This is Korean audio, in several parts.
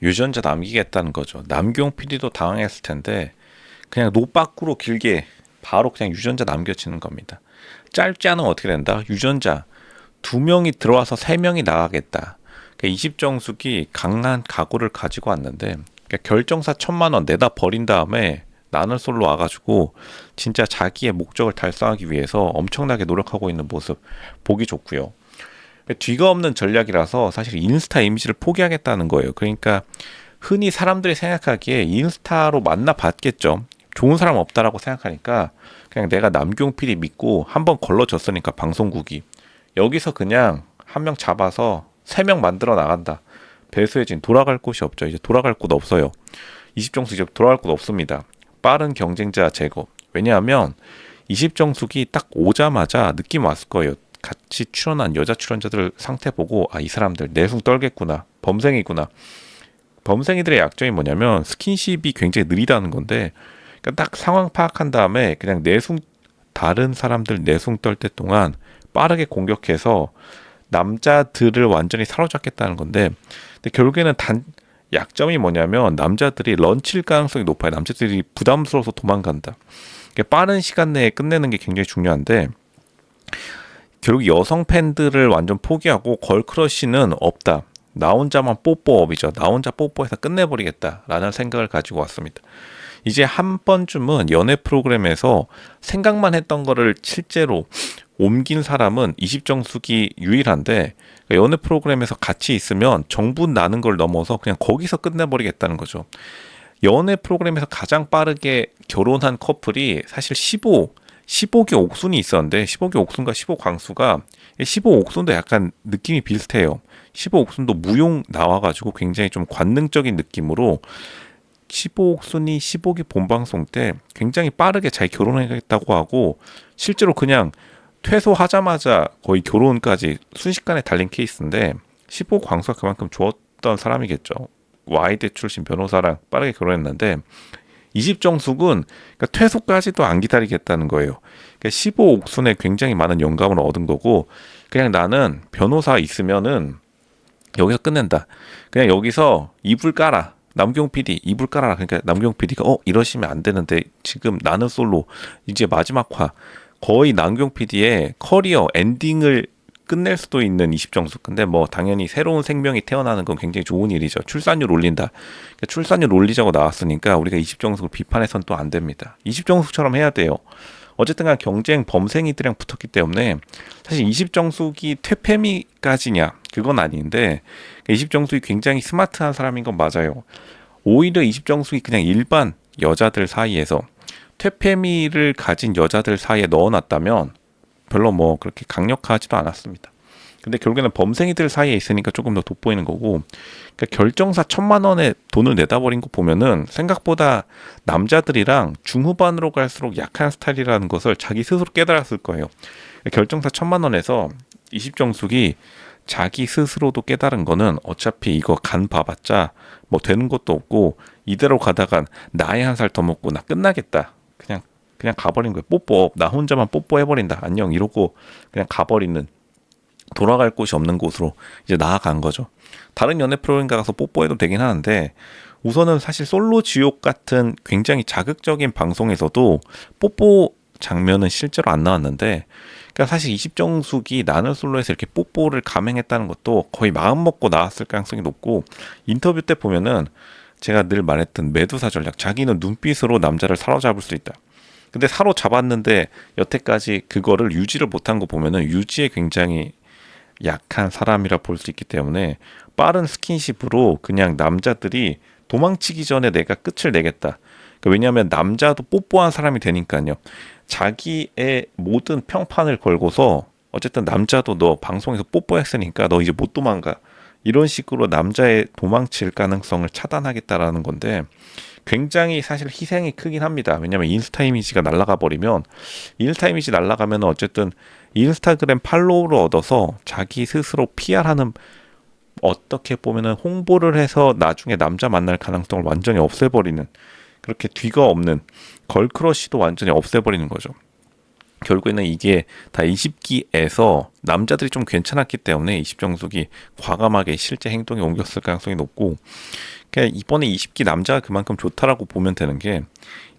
유전자 남기겠다는 거죠. 남경 PD도 당황했을 텐데 그냥 노빠꾸로 길게 바로 그냥 유전자 남겨지는 겁니다. 짧지 않으면 어떻게 된다? 유전자 2명이 들어와서 3명이 나가겠다. 그러니까 이십정숙이 강한 각오를 가지고 왔는데 그러니까 결정사 1,000만 원 내다 버린 다음에 나는 솔로 와가지고 진짜 자기의 목적을 달성하기 위해서 엄청나게 노력하고 있는 모습 보기 좋고요. 뒤가 없는 전략이라서 사실 인스타 이미지를 포기하겠다는 거예요. 그러니까 흔히 사람들이 생각하기에 인스타로 만나봤겠죠. 좋은 사람 없다라고 생각하니까 그냥 내가 남경 PD 믿고 한번 걸러줬으니까 방송국이 여기서 그냥 한 명 잡아서 3명 만들어 나간다. 배수혜진 돌아갈 곳이 없죠. 이제 돌아갈 곳 없어요. 이십정숙 이제 돌아갈 곳 없습니다. 빠른 경쟁자 제거. 왜냐하면 이십정숙이 딱 오자마자 느낌 왔을 거예요. 같이 출연한 여자 출연자들 상태 보고 이 사람들 내숭 떨겠구나. 범생이구나. 범생이들의 약점이 뭐냐면 스킨십이 굉장히 느리다는 건데 그러니까 딱 상황 파악한 다음에 그냥 다른 사람들 내숭 떨 때 동안 빠르게 공격해서 남자들을 완전히 사로잡겠다는 건데 근데 결국에는 약점이 뭐냐면 남자들이 런칠 가능성이 높아요. 남자들이 부담스러워서 도망간다. 그러니까 빠른 시간 내에 끝내는 게 굉장히 중요한데 결국 여성 팬들을 완전 포기하고 걸크러쉬는 없다. 나 혼자만 뽀뽀업이죠. 나 혼자 뽀뽀해서 끝내버리겠다라는 생각을 가지고 왔습니다. 이제 한 번쯤은 연애 프로그램에서 생각만 했던 거를 실제로 옮긴 사람은 이십정숙이 유일한데 연애 프로그램에서 같이 있으면 정분 나는 걸 넘어서 그냥 거기서 끝내버리겠다는 거죠. 연애 프로그램에서 가장 빠르게 결혼한 커플이 사실 15기 옥순이 있었는데 15기 옥순과 15광수가 15옥순도 약간 느낌이 비슷해요. 15옥순도 무용 나와가지고 굉장히 좀 관능적인 느낌으로 15옥순이 15기 본방송 때 굉장히 빠르게 잘 결혼하겠다고 하고 실제로 그냥 퇴소하자마자 거의 결혼까지 순식간에 달린 케이스인데 15광수가 그만큼 좋았던 사람이겠죠. Y대 출신 변호사랑 빠르게 결혼했는데 이십정숙은 그러니까 퇴소까지도 안 기다리겠다는 거예요. 그러니까 15옥순에 굉장히 많은 영감을 얻은 거고 그냥 나는 변호사 있으면은 여기서 끝낸다. 그냥 여기서 이불 깔아. 남경 PD 이불 깔아라. 그러니까 남경 PD가 이러시면 안 되는데 지금 나는 솔로 이제 마지막 화 거의 남경 PD의 커리어 엔딩을 끝낼 수도 있는 이십정숙. 근데 뭐 당연히 새로운 생명이 태어나는 건 굉장히 좋은 일이죠. 출산율 올린다. 그러니까 출산율 올리자고 나왔으니까 우리가 이십정숙을 비판해서는 또 안 됩니다. 이십정숙처럼 해야 돼요. 어쨌든 간 경쟁 범생이들이랑 붙었기 때문에 사실 이십정숙이 퇴폐미까지냐 그건 아닌데 이십정숙이 굉장히 스마트한 사람인 건 맞아요. 오히려 이십정숙이 그냥 일반 여자들 사이에서 퇴폐미를 가진 여자들 사이에 넣어놨다면 별로 뭐 그렇게 강력하지도 않았습니다. 근데 결국에는 범생이들 사이에 있으니까 조금 더 돋보이는 거고 그러니까 결정사 1,000만 원에 돈을 내다 버린 거 보면은 생각보다 남자들이랑 중후반으로 갈수록 약한 스타일이라는 것을 자기 스스로 깨달았을 거예요. 결정사 1,000만 원에서 이십정숙이 자기 스스로도 깨달은 거는 어차피 이거 간 봐봤자 뭐 되는 것도 없고 이대로 가다간 나이 한 살 더 먹고 나 끝나겠다. 그냥 가버린 거예요. 뽀뽀 나 혼자만 뽀뽀해버린다. 안녕 이러고 그냥 가버리는 돌아갈 곳이 없는 곳으로 이제 나아간 거죠. 다른 연애 프로그램 가서 뽀뽀해도 되긴 하는데 우선은 사실 솔로 지옥 같은 굉장히 자극적인 방송에서도 뽀뽀 장면은 실제로 안 나왔는데 그러니까 사실 이십정숙이 나는 솔로에서 이렇게 뽀뽀를 감행했다는 것도 거의 마음 먹고 나왔을 가능성이 높고 인터뷰 때 보면은 제가 늘 말했던 메두사 전략 자기는 눈빛으로 남자를 사로잡을 수 있다. 근데 사로잡았는데 여태까지 그거를 유지를 못한 거 보면은 유지에 굉장히 약한 사람이라 볼 수 있기 때문에 빠른 스킨십으로 그냥 남자들이 도망치기 전에 내가 끝을 내겠다. 그러니까 왜냐하면 남자도 뽀뽀한 사람이 되니까요. 자기의 모든 평판을 걸고서 어쨌든 남자도 너 방송에서 뽀뽀했으니까 너 이제 못 도망가. 이런 식으로 남자의 도망칠 가능성을 차단하겠다라는 건데 굉장히 사실 희생이 크긴 합니다. 왜냐하면 인스타 이미지가 날아가 버리면 인스타 이미지 날아가면 어쨌든 인스타그램 팔로우를 얻어서 자기 스스로 PR하는 어떻게 보면은 홍보를 해서 나중에 남자 만날 가능성을 완전히 없애버리는 그렇게 뒤가 없는 걸크러쉬도 완전히 없애버리는 거죠. 결국에는 이게 다 20기에서 남자들이 좀 괜찮았기 때문에 이십정숙이 과감하게 실제 행동에 옮겼을 가능성이 높고 그러니까 이번에 20기 남자가 그만큼 좋다라고 보면 되는 게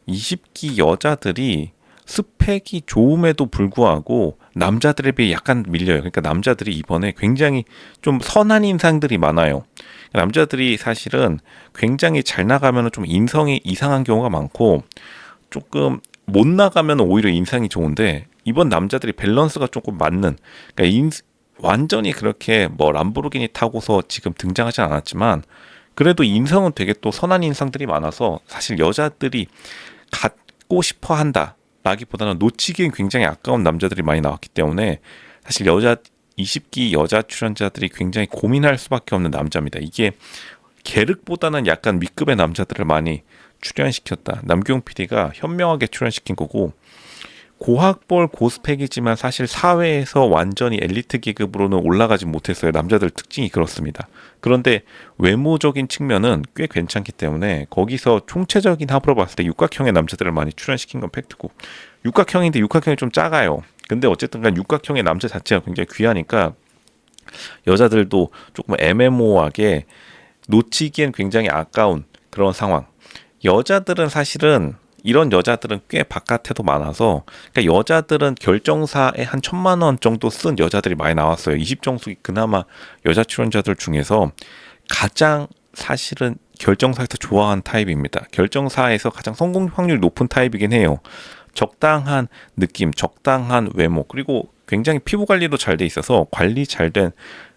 20기 여자들이 스펙이 좋음에도 불구하고 남자들에 비해 약간 밀려요. 그러니까 남자들이 이번에 굉장히 좀 선한 인상들이 많아요. 남자들이 사실은 굉장히 잘 나가면 좀 인성이 이상한 경우가 많고 조금 못 나가면 오히려 인상이 좋은데 이번 남자들이 밸런스가 조금 맞는 그러니까 완전히 그렇게 뭐 람보르기니 타고서 지금 등장하진 않았지만 그래도 인성은 되게 또 선한 인상들이 많아서 사실 여자들이 갖고 싶어 한다 라기보다는 놓치기엔 굉장히 아까운 남자들이 많이 나왔기 때문에 사실 20기 여자 출연자들이 굉장히 고민할 수밖에 없는 남자입니다. 이게 계륵보다는 약간 윗급의 남자들을 많이 출연시켰다. 남규용 PD가 현명하게 출연시킨 거고 고학벌 고스펙이지만 사실 사회에서 완전히 엘리트 계급으로는 올라가지 못했어요. 남자들 특징이 그렇습니다. 그런데 외모적인 측면은 꽤 괜찮기 때문에 거기서 총체적인 합으로 봤을 때 육각형의 남자들을 많이 출연시킨 건 팩트고 육각형인데 육각형이 좀 작아요. 근데 어쨌든 간 육각형의 남자 자체가 굉장히 귀하니까 여자들도 조금 애매모호하게 놓치기엔 굉장히 아까운 그런 상황. 여자들은 사실은 이런 여자들은 꽤 바깥에도 많아서 그러니까 여자들은 결정사에 한 1,000만 원 정도 쓴 여자들이 많이 나왔어요. 20정수기 그나마 여자 출연자들 중에서 가장 사실은 결정사에서 좋아하는 타입입니다. 결정사에서 가장 성공 확률이 높은 타입이긴 해요. 적당한 느낌, 적당한 외모, 그리고 굉장히 피부 관리도 잘 돼 있어서 관리 잘 된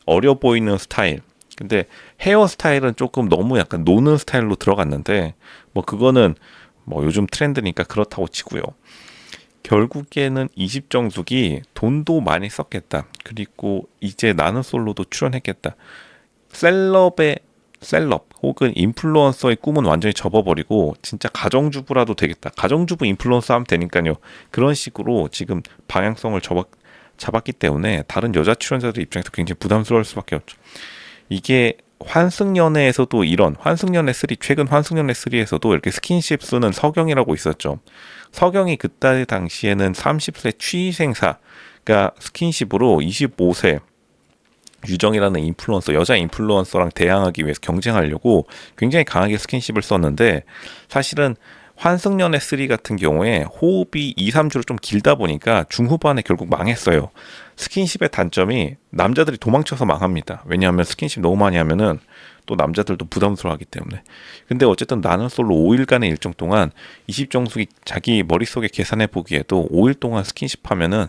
어려 보이는 스타일. 근데 헤어스타일은 조금 너무 약간 노는 스타일로 들어갔는데 뭐 그거는 뭐 요즘 트렌드니까 그렇다고 치고요. 결국에는 20정숙이 돈도 많이 썼겠다. 그리고 이제 나는 솔로도 출연했겠다. 셀럽 혹은 인플루언서의 꿈은 완전히 접어버리고 진짜 가정주부라도 되겠다. 가정주부 인플루언서 하면 되니까요. 그런 식으로 지금 방향성을 잡았기 때문에 다른 여자 출연자들 입장에서 굉장히 부담스러울 수밖에 없죠. 이게 환승연애에서도 이런 환승연애 3 최근 환승연애 3에서도 이렇게 스킨십 쓰는 서경이라고 있었죠. 서경이 그때 당시에는 30세 취생사가 스킨십으로 25세 유정이라는 인플루언서 여자 인플루언서랑 대항하기 위해서 경쟁하려고 굉장히 강하게 스킨십을 썼는데 사실은 환승연애 3 같은 경우에 호흡이 2, 3주로 좀 길다 보니까 중후반에 결국 망했어요. 스킨십의 단점이 남자들이 도망쳐서 망합니다. 왜냐하면 스킨십 너무 많이 하면은 또 남자들도 부담스러워하기 때문에. 근데 어쨌든 나는 솔로 5일간의 일정 동안 20정숙이 자기 머릿속에 계산해 보기에도 5일 동안 스킨십 하면은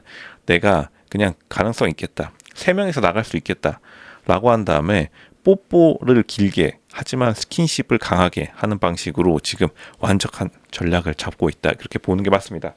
내가 그냥 가능성 있겠다. 3명이서 나갈 수 있겠다. 라고 한 다음에 뽀뽀를 길게 하지만 스킨십을 강하게 하는 방식으로 지금 완벽한 전략을 잡고 있다. 그렇게 보는 게 맞습니다.